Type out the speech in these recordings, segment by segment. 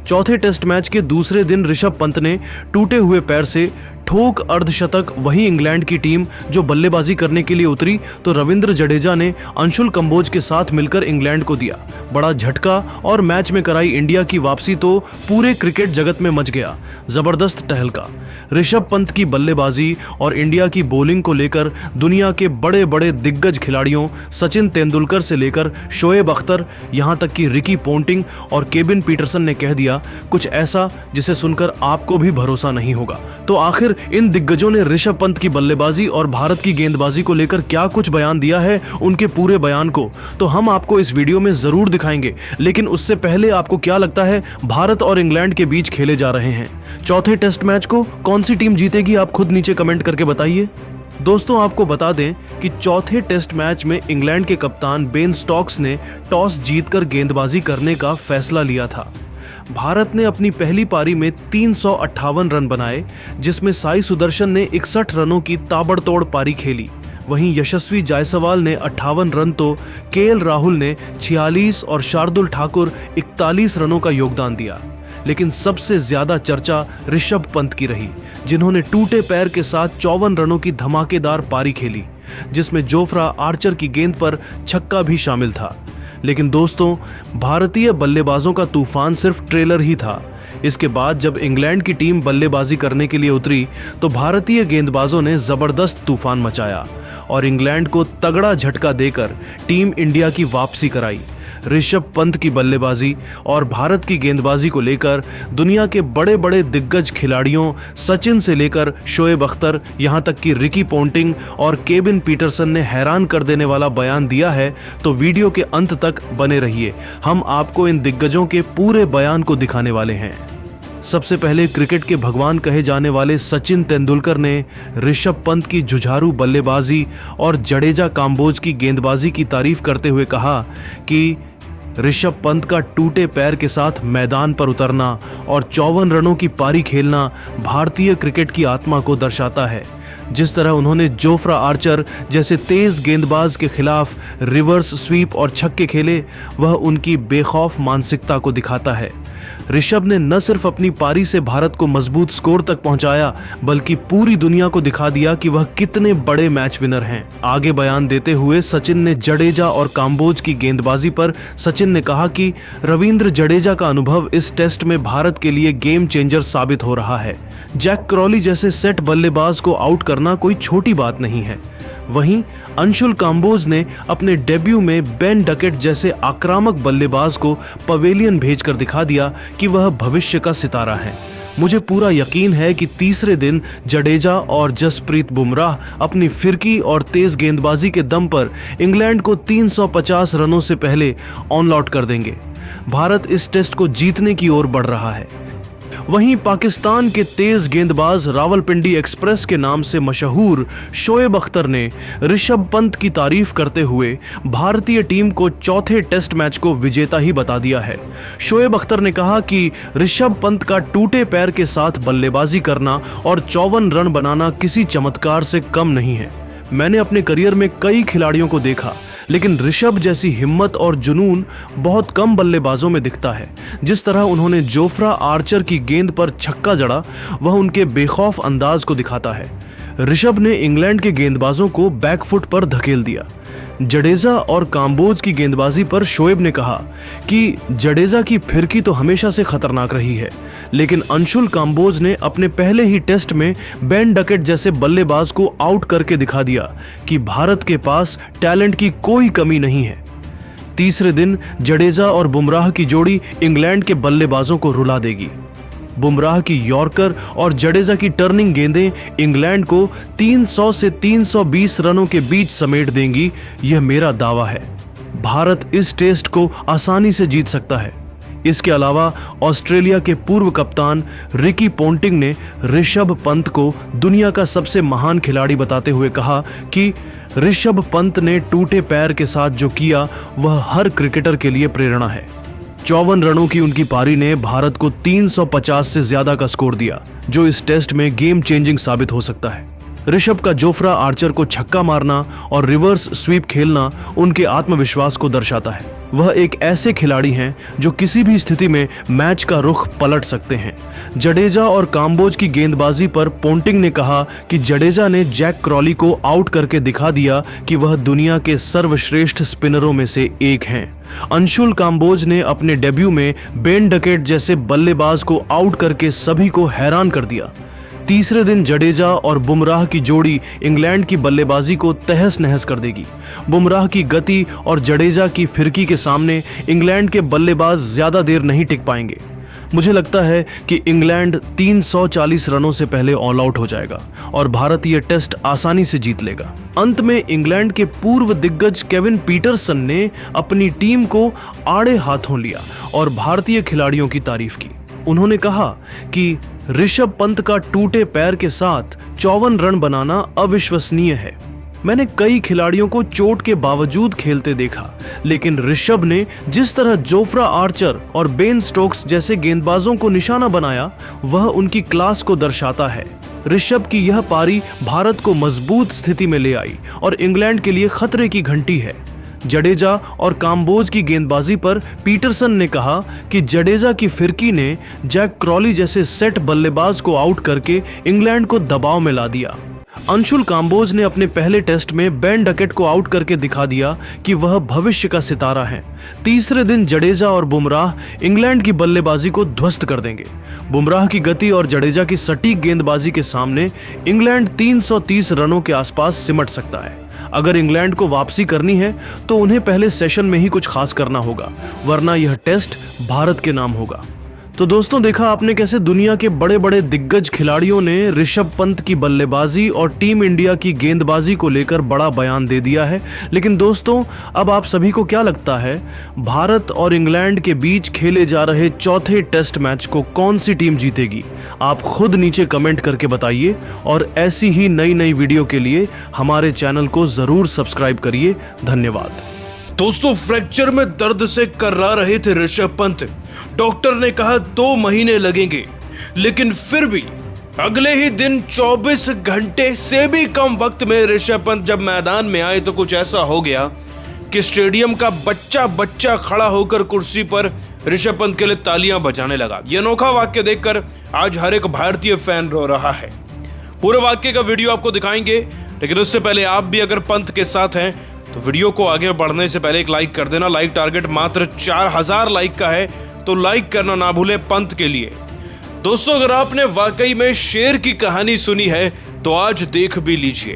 चौथे test match के दूसरे दिन ऋषभ पंत ने टूटे हुए पैर से ठोक अर्धशतक वहीं इंग्लैंड की टीम जो बल्लेबाजी करने के लिए उतरी तो रविंद्र जडेजा ने अंशुल कंबोज के साथ मिलकर इंग्लैंड को दिया बड़ा झटका और मैच में कराई इंडिया की वापसी तो पूरे क्रिकेट जगत में मच गया जबरदस्त टहलका। ऋषभ पंत की बल्लेबाजी और इंडिया की बॉलिंग को लेकर दुनिया के बड़े बड़े दिग्गज खिलाड़ियों सचिन तेंदुलकर से लेकर शोएब अख्तर यहां तक कि रिकी पोंटिंग और केविन पीटरसन ने कह दिया कुछ ऐसा जिसे सुनकर आपको भी भरोसा नहीं होगा। तो आखिर इन दिग्गजों ने ऋषभ पंत की बल्लेबाजी और भारत की गेंदबाजी को लेकर क्या कुछ बयान दिया है, उनके पूरे बयान को तो हम आपको इस वीडियो में जरूर दिखाएंगे। लेकिन उससे पहले आपको क्या लगता है भारत और इंग्लैंड के बीच खेले जा रहे हैं चौथे टेस्ट मैच को कौन सी टीम जीतेगी, आप खुद नीचे कमेंट करके बताइए। दोस्तों आपको बता दें कि चौथे टेस्ट मैच में इंग्लैंड के कप्तान बेन स्टोक्स ने टॉस जीतकर गेंदबाजी करने का फैसला लिया था। भारत ने अपनी पहली पारी में 358 रन बनाए जिसमें साई सुदर्शन ने 61 रनों की ताबड़तोड़ पारी खेली। वहीं यशस्वी जायसवाल ने 58 रन तो केएल राहुल ने 46 और शार्दुल ठाकुर 41 रनों का योगदान दिया। लेकिन सबसे ज्यादा चर्चा ऋषभ पंत की रही जिन्होंने टूटे पैर के साथ 54 रनों की धमाकेदार पारी खेली जिसमें जोफ्रा आर्चर की गेंद पर छक्का भी शामिल था। लेकिन दोस्तों भारतीय बल्लेबाजों का तूफान सिर्फ ट्रेलर ही था। इसके बाद जब इंग्लैंड की टीम बल्लेबाजी करने के लिए उतरी तो भारतीय गेंदबाजों ने जबरदस्त तूफान मचाया और इंग्लैंड को तगड़ा झटका देकर टीम इंडिया की वापसी कराई। ऋषभ पंत की बल्लेबाजी और भारत की गेंदबाजी को लेकर दुनिया के बड़े बड़े दिग्गज खिलाड़ियों सचिन से लेकर शोएब अख्तर यहां तक कि रिकी पोंटिंग और केविन पीटरसन ने हैरान कर देने वाला बयान दिया है। तो वीडियो के अंत तक बने रहिए, हम आपको इन दिग्गजों के पूरे बयान को दिखाने वाले हैं। सबसे पहले क्रिकेट के भगवान कहे जाने वाले सचिन तेंदुलकर ने ऋषभ पंत की जुझारू बल्लेबाजी और जडेजा काम्बोज की गेंदबाजी की तारीफ करते हुए कहा कि ऋषभ पंत का टूटे पैर के साथ मैदान पर उतरना और 54 रनों की पारी खेलना भारतीय क्रिकेट की आत्मा को दर्शाता है। जिस तरह उन्होंने जोफ्रा आर्चर जैसे तेज गेंदबाज के खिलाफ रिवर्स स्वीप और छक्के खेले वह उनकी बेखौफ मानसिकता को दिखाता है। ऋषभ ने न सिर्फ अपनी पारी से भारत को मजबूत स्कोर तक पहुंचाया बल्कि पूरी दुनिया को दिखा दिया कि वह कितने बड़े मैच विनर हैं। आगे बयान देते हुए सचिन ने जडेजा और काम्बोज की गेंदबाजी पर सचिन ने कहा कि रविंद्र जडेजा का अनुभव इस टेस्ट में भारत के लिए गेम चेंजर साबित हो रहा है। जैक क्रॉली जैसे सेट बल्लेबाज को आउट करना कोई छोटी बात नहीं है। वहीं अंशुल काम्बोज ने अपने डेब्यू में बेन डकेट जैसे आक्रामक बल्लेबाज को पवेलियन भेजकर दिखा दिया कि वह भविष्य का सितारा है। मुझे पूरा यकीन है कि तीसरे दिन जडेजा और जसप्रीत बुमराह अपनी फिरकी और तेज गेंदबाजी के दम पर इंग्लैंड को 350 रनों से पहले ऑनलॉट कर देंगे। भारत इस टेस्ट को जीतने की ओर बढ़ रहा है। वहीं पाकिस्तान के तेज गेंदबाज रावलपिंडी एक्सप्रेस के नाम से मशहूर शोएब अख्तर ने ऋषभ पंत की तारीफ करते हुए भारतीय टीम को चौथे टेस्ट मैच को विजेता ही बता दिया है। शोएब अख्तर ने कहा कि ऋषभ पंत का टूटे पैर के साथ बल्लेबाजी करना और 54 रन बनाना किसी चमत्कार से कम नहीं है। मैंने अपने करियर में कई खिलाड़ियों को देखा लेकिन ऋषभ जैसी हिम्मत और जुनून बहुत कम बल्लेबाजों में दिखता है। जिस तरह उन्होंने जोफ्रा आर्चर की गेंद पर छक्का जड़ा वह उनके बेखौफ अंदाज को दिखाता है। ऋषभ ने इंग्लैंड के गेंदबाजों को बैकफुट पर धकेल दिया। जडेजा और काम्बोज की गेंदबाजी पर शोएब ने कहा कि जडेजा की फिरकी तो हमेशा से खतरनाक रही है लेकिन अंशुल काम्बोज ने अपने पहले ही टेस्ट में बेन डकेट जैसे बल्लेबाज को आउट करके दिखा दिया कि भारत के पास टैलेंट की कोई कमी नहीं है। तीसरे दिन जडेजा और बुमराह की जोड़ी इंग्लैंड के बल्लेबाजों को रुला देगी। बुमराह की यॉर्कर और जडेजा की टर्निंग गेंदें इंग्लैंड को 300 से 320 रनों के बीच समेट देंगी, यह मेरा दावा है। भारत इस टेस्ट को आसानी से जीत सकता है। इसके अलावा ऑस्ट्रेलिया के पूर्व कप्तान रिकी पोंटिंग ने ऋषभ पंत को दुनिया का सबसे महान खिलाड़ी बताते हुए कहा कि ऋषभ पंत ने टूटे पैर के साथ जो किया वह हर क्रिकेटर के लिए प्रेरणा है। 54 रनों की उनकी पारी ने भारत को 350 से ज्यादा का स्कोर दिया, जो इस टेस्ट में गेम चेंजिंग साबित हो सकता है। ऋषभ का जोफ्रा आर्चर को छक्का मारना और रिवर्स स्वीप खेलना उनके आत्मविश्वास को दर्शाता है। वह एक ऐसे खिलाड़ी हैं जो किसी भी स्थिति में मैच का रुख पलट सकते हैं। जडेजा और काम्बोज की गेंदबाजी पर पोंटिंग ने कहा कि जडेजा ने जैक क्रॉली को आउट करके दिखा दिया कि वह दुनिया के सर्वश्रेष्ठ स्पिनरों में से एक हैं। अंशुल काम्बोज ने अपने डेब्यू में बेन डकेट जैसे बल्लेबाज को आउट करके सभी को हैरान कर दिया। तीसरे दिन जडेजा और बुमराह की जोड़ी इंग्लैंड की बल्लेबाजी को तहस नहस कर देगी। बुमराह की गति और जडेजा की फिरकी के सामने इंग्लैंड के बल्लेबाज ज्यादा देर नहीं टिक पाएंगे। मुझे लगता है कि इंग्लैंड 340 रनों से पहले ऑल आउट हो जाएगा और भारत ये टेस्ट आसानी से जीत लेगा। अंत में इंग्लैंड के पूर्व दिग्गज केविन पीटरसन ने अपनी टीम को आड़े हाथों लिया और भारतीय खिलाड़ियों की तारीफ की। उन्होंने कहा कि ऋषभ पंत का टूटे पैर के साथ 54 रन बनाना अविश्वसनीय है। मैंने कई खिलाड़ियों को चोट के बावजूद खेलते देखा, लेकिन ऋषभ ने जिस तरह जोफ्रा आर्चर और बेन स्टोक्स जैसे गेंदबाजों को निशाना बनाया, वह उनकी क्लास को दर्शाता है। ऋषभ की यह पारी भारत को मजबूत स्थिति में ले आई और इंग्लैंड के लिए खतरे की घंटी है। जडेजा और काम्बोज की गेंदबाजी पर पीटरसन ने कहा कि जडेजा की फिरकी ने जैक क्रॉली जैसे सेट बल्लेबाज को आउट करके इंग्लैंड को दबाव में ला दिया। अंशुल काम्बोज ने अपने पहले टेस्ट में बेन डकेट को आउट करके दिखा दिया कि वह भविष्य का सितारा है। तीसरे दिन जडेजा और बुमराह इंग्लैंड की बल्लेबाजी को ध्वस्त कर देंगे। बुमराह की गति और जडेजा की सटीक गेंदबाजी के सामने इंग्लैंड 330 रनों के आसपास सिमट सकता है। अगर इंग्लैंड को वापसी करनी है तो उन्हें पहले सेशन में ही कुछ खास करना होगा, वरना यह टेस्ट भारत के नाम होगा। तो दोस्तों, देखा आपने कैसे दुनिया के बड़े बड़े दिग्गज खिलाड़ियों ने ऋषभ पंत की बल्लेबाजी और टीम इंडिया की गेंदबाजी को लेकर बड़ा बयान दे दिया है। लेकिन दोस्तों, अब आप सभी को क्या लगता है, भारत और इंग्लैंड के बीच खेले जा रहे चौथे टेस्ट मैच को कौन सी टीम जीतेगी? आप खुद नीचे कमेंट करके बताइए और ऐसी ही नई नई वीडियो के लिए हमारे चैनल को जरूर सब्सक्राइब करिए। धन्यवाद। दोस्तों, फ्रैक्चर में दर्द से कर्रा रहे थे ऋषभ पंत। डॉक्टर ने कहा 2 महीने लगेंगे, लेकिन फिर भी अगले ही दिन 24 घंटे से भी कम वक्त में ऋषभ पंत जब मैदान में आए तो कुछ ऐसा हो गया कि स्टेडियम का बच्चा बच्चा खड़ा होकर कुर्सी पर ऋषभ पंत के लिए तालियां बजाने लगा। यह अनोखा वाक्य देखकर आज हर एक भारतीय फैन रो रहा है। पूरे वाक्य का वीडियो आपको दिखाएंगे, लेकिन उससे पहले आप भी अगर पंत के साथ हैं तो वीडियो को आगे बढ़ने से पहले एक लाइक कर देना। लाइक टारगेट मात्र 4000 लाइक का है, तो लाइक करना ना भूलें पंत के लिए। दोस्तों, अगर आपने वाकई में शेर की कहानी सुनी है तो आज देख भी लीजिए।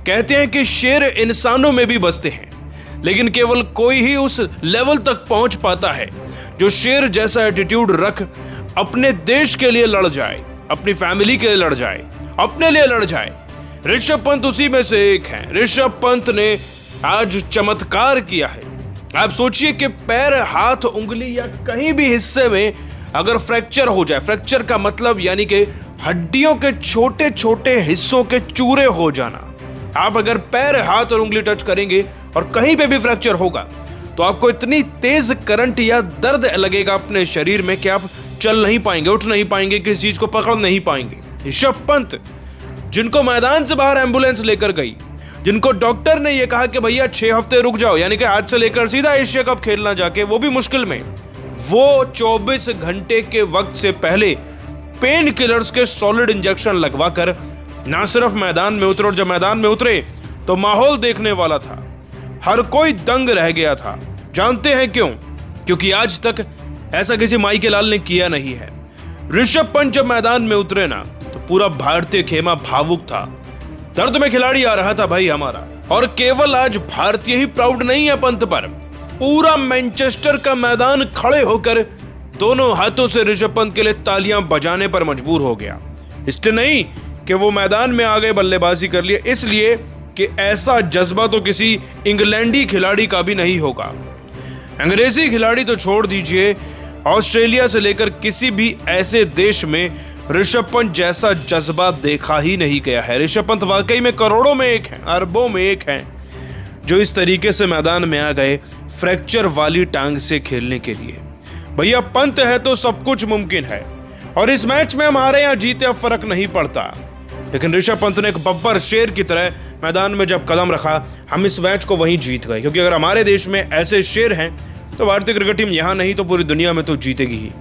कहते हैं कि शेर इंसानों में भी बसते हैं, लेकिन केवल कोई ही उस लेवल तक पहुंच पाता है जो शेर जैसा एटीट्यूड रख अपने देश के लिए लड़ जाए, अपनी फैमिली के लिए लड़ जाए, अपने लिए लड़ जाए। ऋषभ पंत उसी में से एक है। ऋषभ पंत ने आज चमत्कार किया है। आप सोचिए कि पैर, हाथ, उंगली या कहीं भी हिस्से में अगर फ्रैक्चर हो जाए, फ्रैक्चर का मतलब यानी कि हड्डियों के छोटे छोटे हिस्सों के चूरे हो जाना। आप अगर पैर, हाथ और उंगली टच करेंगे और कहीं पे भी फ्रैक्चर होगा तो आपको इतनी तेज करंट या दर्द लगेगा अपने शरीर में कि आप चल नहीं पाएंगे, उठ नहीं पाएंगे, किसी चीज को पकड़ नहीं पाएंगे। ऋषभ पंत, जिनको मैदान से बाहर एम्बुलेंस लेकर गई, जिनको डॉक्टर ने यह कहा कि भैया 6 हफ्ते रुक जाओ, यानी कि आज से लेकर सीधा एशिया कप खेलना जाके, वो भी मुश्किल में, वो 24 घंटे के वक्त से पहले पेन किलर्स के सॉलिड इंजेक्शन लगवाकर ना सिर्फ मैदान में उतरे, और जब मैदान में उतरे तो माहौल देखने वाला था, हर कोई दंग रह गया था। जानते हैं क्यों? क्योंकि आज तक ऐसा किसी माई के लाल ने किया नहीं है। ऋषभ पंत जब मैदान में उतरे ना तो पूरा भारतीय खेमा भावुक था। दर्द में खिलाड़ी आ रहा था भाई हमारा। और केवल आज भारतीय ही प्राउड नहीं है पंत पर, पूरा मैनचेस्टर का मैदान खड़े होकर दोनों हाथों से ऋषभ पंत के लिए तालियां बजाने पर मजबूर हो गया। इसलिए नहीं कि वो मैदान में आ गए, बल्लेबाजी कर लिए, इसलिए कि ऐसा जज्बा तो किसी इंग्लैंडी खिलाड़ी का भी नहीं होगा। अंग्रेजी खिलाड़ी तो छोड़ दीजिए, ऑस्ट्रेलिया से लेकर किसी भी ऐसे देश में ऋषभ पंत जैसा जज्बा देखा ही नहीं गया है। ऋषभ पंत वाकई में करोड़ों में एक हैं, अरबों में एक हैं जो इस तरीके से मैदान में आ गए फ्रैक्चर वाली टांग से खेलने के लिए। भैया पंत है तो सब कुछ मुमकिन है, और इस मैच में हमारे यहाँ जीते अब फर्क नहीं पड़ता। लेकिन ऋषभ पंत ने एक बब्बर शेर की तरह मैदान में जब कदम रखा, हम इस मैच को वहीं जीत गए। क्योंकि अगर हमारे देश में ऐसे शेर हैं तो भारतीय क्रिकेट टीम यहाँ नहीं तो पूरी दुनिया में तो जीतेगी ही।